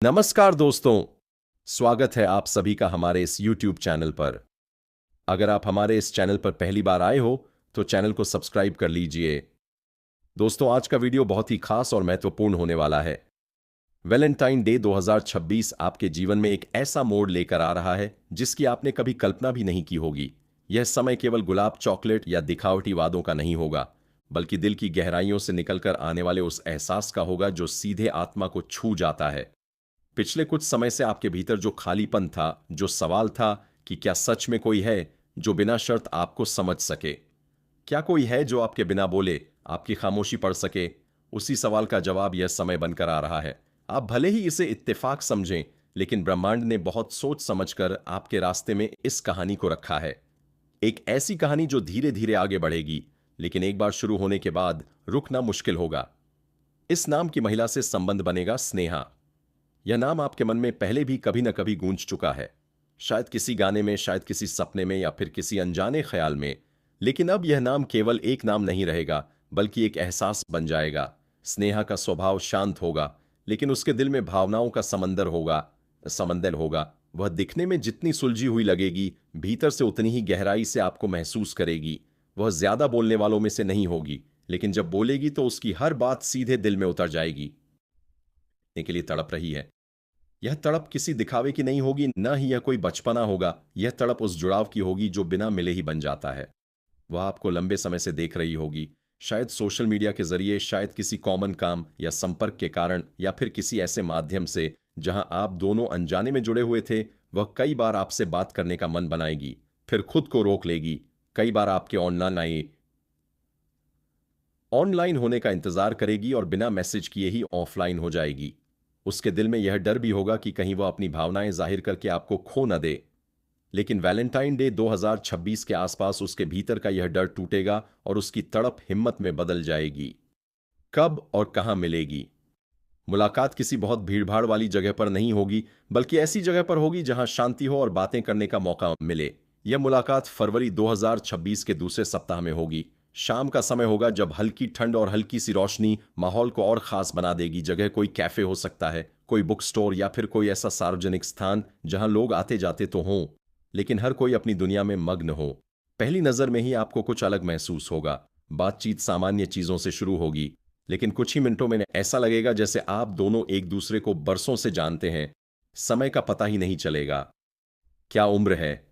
नमस्कार दोस्तों, स्वागत है आप सभी का हमारे इस YouTube चैनल पर। अगर आप हमारे इस चैनल पर पहली बार आए हो तो चैनल को सब्सक्राइब कर लीजिए। दोस्तों, आज का वीडियो बहुत ही खास और महत्वपूर्ण होने वाला है। वैलेंटाइन डे 2026 आपके जीवन में एक ऐसा मोड़ लेकर आ रहा है जिसकी आपने कभी कल्पना भी नहीं की होगी। यह समय केवल गुलाब, चॉकलेट या दिखावटी वादों का नहीं होगा, बल्कि दिल की गहराइयों से निकलकर आने वाले उस एहसास का होगा जो सीधे आत्मा को छू जाता है। पिछले कुछ समय से आपके भीतर जो खालीपन था, जो सवाल था कि क्या सच में कोई है जो बिना शर्त आपको समझ सके, क्या कोई है जो आपके बिना बोले आपकी खामोशी पढ़ सके, उसी सवाल का जवाब यह समय बनकर आ रहा है। आप भले ही इसे इत्तेफाक समझें, लेकिन ब्रह्मांड ने बहुत सोच समझकर आपके रास्ते में इस कहानी को रखा है। एक ऐसी कहानी जो धीरे धीरे आगे बढ़ेगी, लेकिन एक बार शुरू होने के बाद रुकना मुश्किल होगा। इस नाम की महिला से संबंध बनेगा स्नेहा। यह नाम आपके मन में पहले भी कभी न कभी गूंज चुका है, शायद किसी गाने में, शायद किसी सपने में, या फिर किसी अनजाने ख्याल में। लेकिन अब यह नाम केवल एक नाम नहीं रहेगा, बल्कि एक एहसास बन जाएगा। स्नेहा का स्वभाव शांत होगा, लेकिन उसके दिल में भावनाओं का समंदर होगा। वह दिखने में जितनी सुलझी हुई लगेगी, भीतर से उतनी ही गहराई से आपको महसूस करेगी। वह ज्यादा बोलने वालों में से नहीं होगी, लेकिन जब बोलेगी तो उसकी हर बात सीधे दिल में उतर जाएगी। के लिए तड़प रही है। यह तड़प किसी दिखावे की नहीं होगी, न ही यह कोई बचपना होगा। यह तड़प उस जुड़ाव की होगी जो बिना मिले ही बन जाता है। वह आपको लंबे समय से देख रही होगी, शायद सोशल मीडिया के जरिए, शायद किसी कॉमन काम या संपर्क के कारण, या फिर किसी ऐसे माध्यम से जहां आप दोनों अनजाने में जुड़े हुए थे। वह कई बार आपसे बात करने का मन बनाएगी, फिर खुद को रोक लेगी। कई बार आपके ऑनलाइन होने का इंतजार करेगी और बिना मैसेज किए ही ऑफलाइन हो जाएगी। उसके दिल में यह डर भी होगा कि कहीं वह अपनी भावनाएं जाहिर करके आपको खो न दे। लेकिन वैलेंटाइन डे 2026 के आसपास उसके भीतर का यह डर टूटेगा और उसकी तड़प हिम्मत में बदल जाएगी। कब और कहां मिलेगी? मुलाकात किसी बहुत भीड़भाड़ वाली जगह पर नहीं होगी, बल्कि ऐसी जगह पर होगी जहां शांति हो और बातें करने का मौका मिले। यह मुलाकात फरवरी 2026 के दूसरे सप्ताह में होगी। शाम का समय होगा जब हल्की ठंड और हल्की सी रोशनी माहौल को और खास बना देगी। जगह कोई कैफे हो सकता है, कोई बुक स्टोर, या फिर कोई ऐसा सार्वजनिक स्थान जहां लोग आते जाते तो हों, लेकिन हर कोई अपनी दुनिया में मग्न हो। पहली नजर में ही आपको कुछ अलग महसूस होगा। बातचीत सामान्य चीजों से शुरू होगी, लेकिन कुछ ही मिनटों में ऐसा लगेगा जैसे आप दोनों एक दूसरे को बरसों से जानते हैं। समय का पता ही नहीं चलेगा। क्या उम्र है?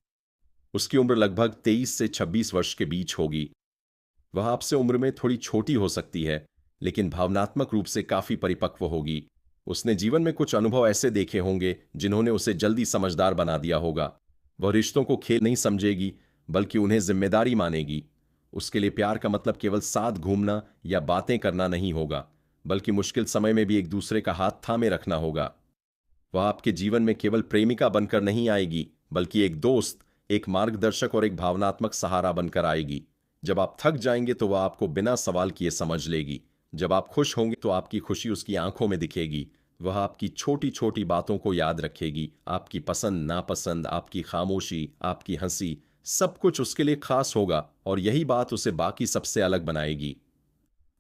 उसकी उम्र लगभग 23 से 26 वर्ष के बीच होगी। वह आपसे उम्र में थोड़ी छोटी हो सकती है, लेकिन भावनात्मक रूप से काफी परिपक्व होगी। उसने जीवन में कुछ अनुभव ऐसे देखे होंगे जिन्होंने उसे जल्दी समझदार बना दिया होगा। वह रिश्तों को खेल नहीं समझेगी, बल्कि उन्हें जिम्मेदारी मानेगी। उसके लिए प्यार का मतलब केवल साथ घूमना या बातें करना नहीं होगा, बल्कि मुश्किल समय में भी एक दूसरे का हाथ थामे रखना होगा। वह आपके जीवन में केवल प्रेमिका बनकर नहीं आएगी, बल्कि एक दोस्त, एक मार्गदर्शक और एक भावनात्मक सहारा बनकर आएगी। जब आप थक जाएंगे तो वह आपको बिना सवाल किए समझ लेगी। जब आप खुश होंगे तो आपकी खुशी उसकी आंखों में दिखेगी। वह आपकी छोटी छोटी बातों को याद रखेगी, आपकी पसंद नापसंद, आपकी खामोशी, आपकी हंसी, सब कुछ उसके लिए खास होगा, और यही बात उसे बाकी सबसे अलग बनाएगी।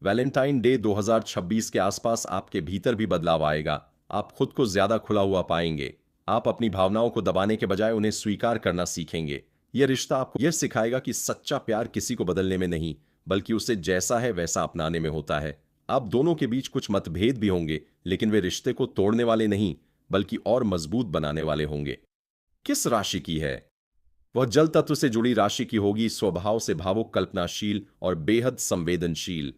वैलेंटाइन डे 2026 के आसपास आपके भीतर भी बदलाव आएगा। आप खुद को ज्यादा खुला हुआ पाएंगे। आप अपनी भावनाओं को दबाने के बजाय उन्हें स्वीकार करना सीखेंगे। यह रिश्ता आपको यह सिखाएगा कि सच्चा प्यार किसी को बदलने में नहीं, बल्कि उसे जैसा है वैसा अपनाने में होता है। आप दोनों के बीच कुछ मतभेद भी होंगे, लेकिन वे रिश्ते को तोड़ने वाले नहीं, बल्कि और मजबूत बनाने वाले होंगे। किस राशि की है? वह जल तत्व से जुड़ी राशि की होगी। स्वभाव से भावुक, कल्पनाशील और बेहद संवेदनशील।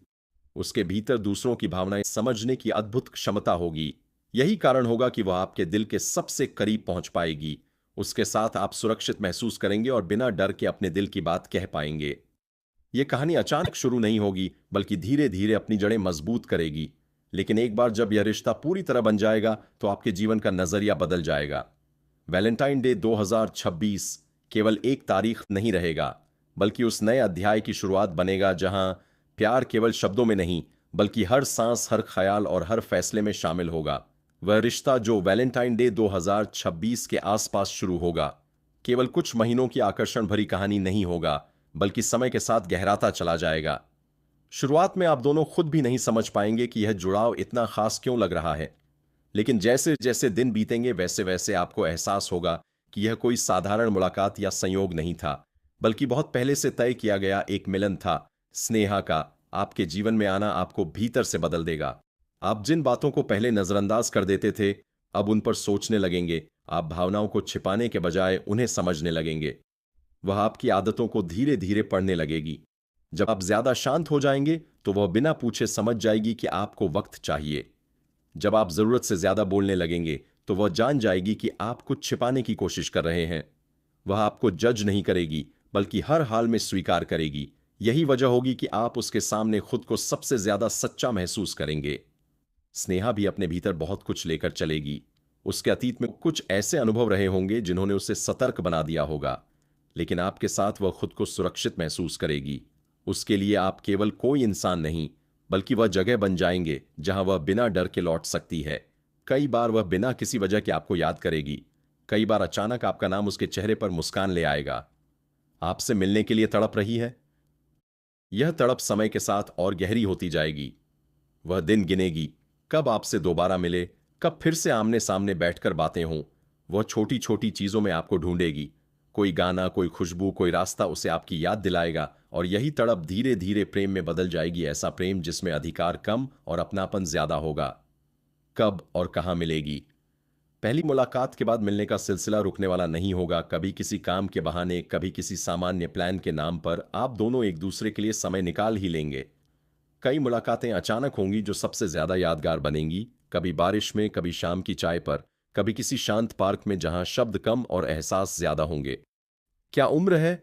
उसके भीतर दूसरों की भावनाएं समझने की अद्भुत क्षमता होगी। यही कारण होगा कि वह आपके दिल के सबसे करीब पहुंच पाएगी। उसके साथ आप सुरक्षित महसूस करेंगे और बिना डर के अपने दिल की बात कह पाएंगे। यह कहानी अचानक शुरू नहीं होगी, बल्कि धीरे धीरे अपनी जड़ें मजबूत करेगी। लेकिन एक बार जब यह रिश्ता पूरी तरह बन जाएगा तो आपके जीवन का नजरिया बदल जाएगा। वैलेंटाइन डे 2026 केवल एक तारीख नहीं रहेगा, बल्कि उस नए अध्याय की शुरुआत बनेगा जहां प्यार केवल शब्दों में नहीं, बल्कि हर सांस, हर ख्याल और हर फैसले में शामिल होगा। वह रिश्ता जो वैलेंटाइन डे 2026 के आसपास शुरू होगा, केवल कुछ महीनों की आकर्षण भरी कहानी नहीं होगा, बल्कि समय के साथ गहराता चला जाएगा। शुरुआत में आप दोनों खुद भी नहीं समझ पाएंगे कि यह जुड़ाव इतना खास क्यों लग रहा है। लेकिन जैसे जैसे दिन बीतेंगे वैसे वैसे आपको एहसास होगा कि यह कोई साधारण मुलाकात या संयोग नहीं था, बल्कि बहुत पहले से तय किया गया एक मिलन था। स्नेहा का आपके जीवन में आना आपको भीतर से बदल देगा। आप जिन बातों को पहले नजरअंदाज कर देते थे, अब उन पर सोचने लगेंगे। आप भावनाओं को छिपाने के बजाय उन्हें समझने लगेंगे। वह आपकी आदतों को धीरे धीरे पढ़ने लगेगी। जब आप ज्यादा शांत हो जाएंगे तो वह बिना पूछे समझ जाएगी कि आपको वक्त चाहिए। जब आप जरूरत से ज्यादा बोलने लगेंगे तो वह जान जाएगी कि आप कुछ छिपाने की कोशिश कर रहे हैं। वह आपको जज नहीं करेगी, बल्कि हर हाल में स्वीकार करेगी। यही वजह होगी कि आप उसके सामने खुद को सबसे ज्यादा सच्चा महसूस करेंगे। स्नेहा भी अपने भीतर बहुत कुछ लेकर चलेगी। उसके अतीत में कुछ ऐसे अनुभव रहे होंगे जिन्होंने उसे सतर्क बना दिया होगा, लेकिन आपके साथ वह खुद को सुरक्षित महसूस करेगी। उसके लिए आप केवल कोई इंसान नहीं, बल्कि वह जगह बन जाएंगे जहां वह बिना डर के लौट सकती है। कई बार वह बिना किसी वजह के आपको याद करेगी। कई बार अचानक आपका नाम उसके चेहरे पर मुस्कान ले आएगा। आपसे मिलने के लिए तड़प रही है। यह तड़प समय के साथ और गहरी होती जाएगी। वह दिन गिनेगी, कब आपसे दोबारा मिले, कब फिर से आमने सामने बैठकर बातें हों। वह छोटी छोटी चीजों में आपको ढूंढेगी। कोई गाना, कोई खुशबू, कोई रास्ता उसे आपकी याद दिलाएगा, और यही तड़प धीरे धीरे प्रेम में बदल जाएगी। ऐसा प्रेम जिसमें अधिकार कम और अपनापन ज्यादा होगा। कब और कहां मिलेगी? पहली मुलाकात के बाद मिलने का सिलसिला रुकने वाला नहीं होगा। कभी किसी काम के बहाने, कभी किसी सामान्य प्लान के नाम पर आप दोनों एक दूसरे के लिए समय निकाल ही लेंगे। कई मुलाकातें अचानक होंगी जो सबसे ज्यादा यादगार बनेंगी। कभी बारिश में, कभी शाम की चाय पर, कभी किसी शांत पार्क में जहां शब्द कम और एहसास ज्यादा होंगे। क्या उम्र है?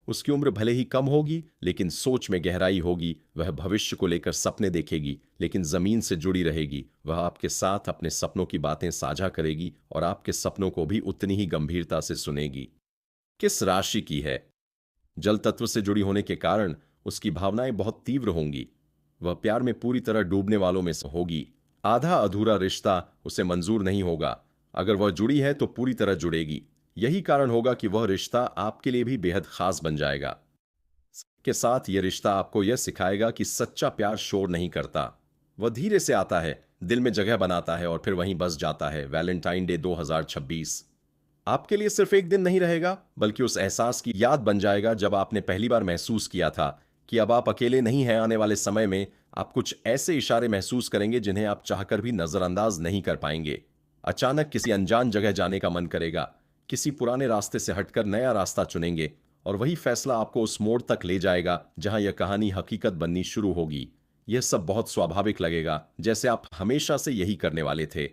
उसकी उम्र भले ही कम होगी, लेकिन सोच में गहराई होगी। वह भविष्य को लेकर सपने देखेगी, लेकिन जमीन से जुड़ी रहेगी। वह आपके साथ अपने सपनों की बातें साझा करेगी और आपके सपनों को भी उतनी ही गंभीरता से सुनेगी। किस राशि की है? जल तत्व से जुड़ी होने के कारण उसकी भावनाएं बहुत तीव्र होंगी। वह प्यार में पूरी तरह डूबने वालों में से होगी। आधा अधूरा रिश्ता उसे मंजूर नहीं होगा। अगर वह जुड़ी है तो पूरी तरह जुड़ेगी। यही कारण होगा कि वह रिश्ता आपके लिए भी बेहद खास बन जाएगा। के साथ यह रिश्ता आपको यह सिखाएगा कि सच्चा प्यार शोर नहीं करता। वह धीरे से आता है, दिल में जगह बनाता है और फिर वहीं बस जाता है। वैलेंटाइन डे 2026 आपके लिए सिर्फ एक दिन नहीं रहेगा, बल्कि उस एहसास की याद बन जाएगा जब आपने पहली बार महसूस किया था कि अब आप अकेले नहीं हैं। आने वाले समय में आप कुछ ऐसे इशारे महसूस करेंगे जिन्हें आप चाहकर भी नजरअंदाज नहीं कर पाएंगे। अचानक किसी अनजान जगह जाने का मन करेगा। किसी पुराने रास्ते से हटकर नया रास्ता चुनेंगे, और वही फैसला आपको उस मोड़ तक ले जाएगा जहां यह कहानी हकीकत बननी शुरू होगी। यह सब बहुत स्वाभाविक लगेगा, जैसे आप हमेशा से यही करने वाले थे।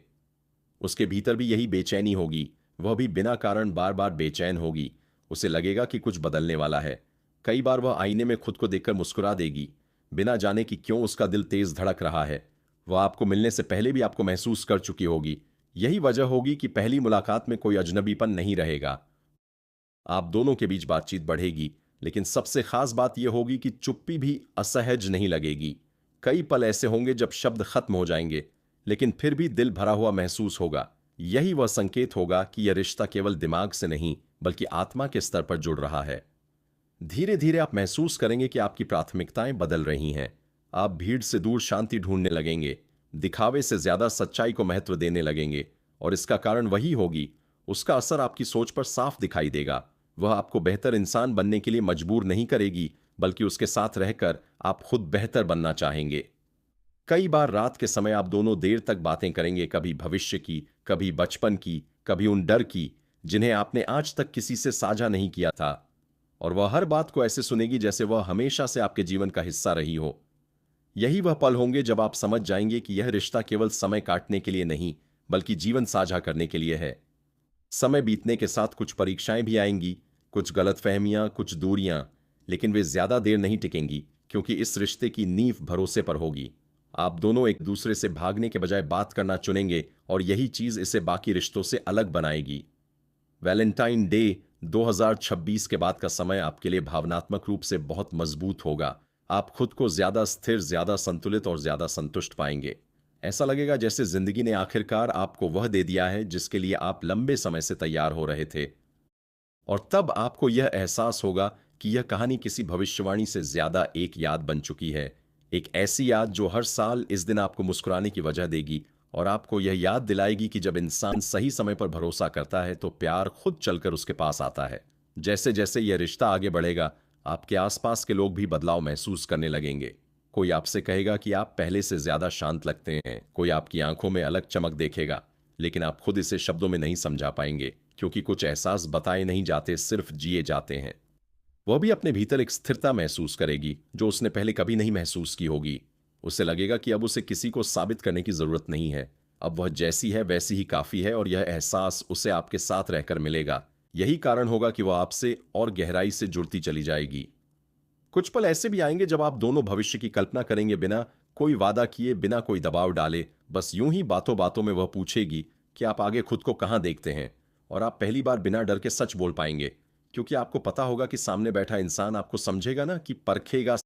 उसके भीतर भी यही बेचैनी होगी। वह भी बिना कारण बार बार बेचैन होगी। उसे लगेगा कि कुछ बदलने वाला है। कई बार वह आईने में खुद को देखकर मुस्कुरा देगी, बिना जाने कि क्यों उसका दिल तेज धड़क रहा है। वह आपको मिलने से पहले भी आपको महसूस कर चुकी होगी। यही वजह होगी कि पहली मुलाकात में कोई अजनबीपन नहीं रहेगा। आप दोनों के बीच बातचीत बढ़ेगी, लेकिन सबसे खास बात यह होगी कि चुप्पी भी असहज नहीं लगेगी। कई पल ऐसे होंगे जब शब्द खत्म हो जाएंगे, लेकिन फिर भी दिल भरा हुआ महसूस होगा। यही वह संकेत होगा कि यह रिश्ता केवल दिमाग से नहीं, बल्कि आत्मा के स्तर पर जुड़ रहा है। धीरे धीरे आप महसूस करेंगे कि आपकी प्राथमिकताएं बदल रही हैं। आप भीड़ से दूर शांति ढूंढने लगेंगे, दिखावे से ज्यादा सच्चाई को महत्व देने लगेंगे, और इसका कारण वही होगी। उसका असर आपकी सोच पर साफ दिखाई देगा। वह आपको बेहतर इंसान बनने के लिए मजबूर नहीं करेगी, बल्कि उसके साथ रहकर आप खुद बेहतर बनना चाहेंगे। कई बार रात के समय आप दोनों देर तक बातें करेंगे, कभी भविष्य की, कभी बचपन की, कभी उन डर की जिन्हें आपने आज तक किसी से साझा नहीं किया था। और वह हर बात को ऐसे सुनेगी जैसे वह हमेशा से आपके जीवन का हिस्सा रही हो। यही वह पल होंगे जब आप समझ जाएंगे कि यह रिश्ता केवल समय काटने के लिए नहीं, बल्कि जीवन साझा करने के लिए है। समय बीतने के साथ कुछ परीक्षाएं भी आएंगी, कुछ गलतफहमियां, कुछ दूरियां, लेकिन वे ज्यादा देर नहीं टिकेंगी, क्योंकि इस रिश्ते की नींव भरोसे पर होगी। आप दोनों एक दूसरे से भागने के बजाय बात करना चुनेंगे, और यही चीज इसे बाकी रिश्तों से अलग बनाएगी। वैलेंटाइन डे 2026 के बाद का समय आपके लिए भावनात्मक रूप से बहुत मजबूत होगा। आप खुद को ज्यादा स्थिर, ज्यादा संतुलित और ज्यादा संतुष्ट पाएंगे। ऐसा लगेगा जैसे जिंदगी ने आखिरकार आपको वह दे दिया है जिसके लिए आप लंबे समय से तैयार हो रहे थे। और तब आपको यह एहसास होगा कि यह कहानी किसी भविष्यवाणी से ज्यादा एक याद बन चुकी है। एक ऐसी याद जो हर साल इस दिन आपको मुस्कुराने की वजह देगी, और आपको यह याद दिलाएगी कि जब इंसान सही समय पर भरोसा करता है तो प्यार खुद चलकर उसके पास आता है। जैसे जैसे यह रिश्ता आगे बढ़ेगा, आपके आसपास के लोग भी बदलाव महसूस करने लगेंगे। कोई आपसे कहेगा कि आप पहले से ज्यादा शांत लगते हैं, कोई आपकी आंखों में अलग चमक देखेगा, लेकिन आप खुद इसे शब्दों में नहीं समझा पाएंगे, क्योंकि कुछ एहसास बताए नहीं जाते, सिर्फ जिए जाते हैं। वह भी अपने भीतर एक स्थिरता महसूस करेगी जो उसने पहले कभी नहीं महसूस की होगी। उसे लगेगा कि अब उसे किसी को साबित करने की जरूरत नहीं है, अब वह जैसी है वैसी ही काफी है, और यह एहसास उसे आपके साथ रहकर मिलेगा। यही कारण होगा कि वह आपसे और गहराई से जुड़ती चली जाएगी। कुछ पल ऐसे भी आएंगे जब आप दोनों भविष्य की कल्पना करेंगे, बिना कोई वादा किए, बिना कोई दबाव डाले। बस यूं ही बातों बातों में वह पूछेगी कि आप आगे खुद को कहां देखते हैं, और आप पहली बार बिना डर के सच बोल पाएंगे, क्योंकि आपको पता होगा कि सामने बैठा इंसान आपको समझेगा ना, कि परखेगा।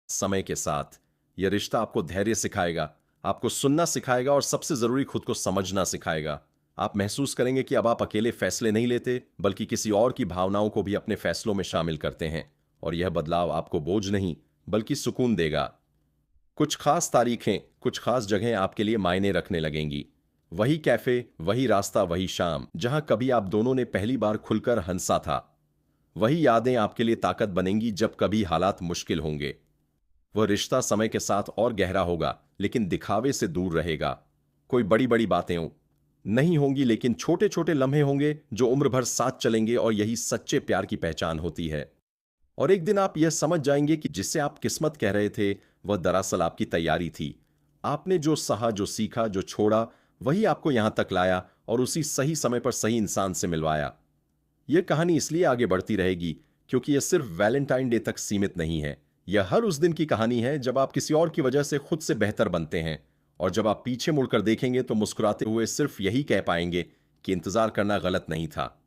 समय के साथ यह रिश्ता आपको धैर्य सिखाएगा, आपको सुनना सिखाएगा, और सबसे जरूरी खुद को समझना सिखाएगा। आप महसूस करेंगे कि अब आप अकेले फैसले नहीं लेते, बल्कि किसी और की भावनाओं को भी अपने फैसलों में शामिल करते हैं। और यह बदलाव आपको बोझ नहीं बल्कि सुकून देगा। कुछ खास तारीखें, कुछ खास जगहें आपके लिए मायने रखने लगेंगी। वही कैफे, वही रास्ता, वही शाम जहां कभी आप दोनों ने पहली बार खुलकर हंसा था। वही यादें आपके लिए ताकत बनेंगी जब कभी हालात मुश्किल होंगे। वह रिश्ता समय के साथ और गहरा होगा, लेकिन दिखावे से दूर रहेगा। कोई बड़ी बड़ी बातें नहीं होंगी, लेकिन छोटे छोटे लम्हे होंगे जो उम्र भर साथ चलेंगे, और यही सच्चे प्यार की पहचान होती है। और एक दिन आप यह समझ जाएंगे कि जिसे आप किस्मत कह रहे थे, वह दरअसल आपकी तैयारी थी। आपने जो सहा, जो सीखा, जो छोड़ा, वही आपको यहां तक लाया, और उसी सही समय पर सही इंसान से मिलवाया। यह कहानी इसलिए आगे बढ़ती रहेगी क्योंकि यह सिर्फ वैलेंटाइन डे तक सीमित नहीं है। यह हर उस दिन की कहानी है जब आप किसी और की वजह से खुद से बेहतर बनते हैं, और जब आप पीछे मुड़कर देखेंगे तो मुस्कुराते हुए सिर्फ यही कह पाएंगे कि इंतजार करना गलत नहीं था।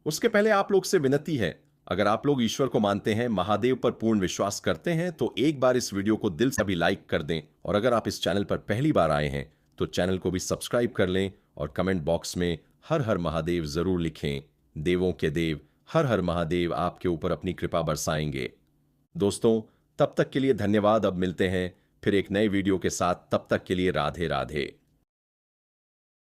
उसके पहले आप लोग से विनती है, अगर आप लोग ईश्वर को मानते हैं, महादेव पर पूर्ण विश्वास करते हैं, तो एक बार इस वीडियो को दिल से भी लाइक कर दें। और अगर आप इस चैनल पर पहली बार आए हैं तो चैनल को भी सब्सक्राइब कर लें, और कमेंट बॉक्स में हर हर महादेव जरूर लिखें। देवों के देव हर हर महादेव आपके ऊपर अपनी कृपा बरसाएंगे। दोस्तों, तब तक के लिए धन्यवाद। अब मिलते हैं फिर एक नए वीडियो के साथ। तब तक के लिए राधे राधे।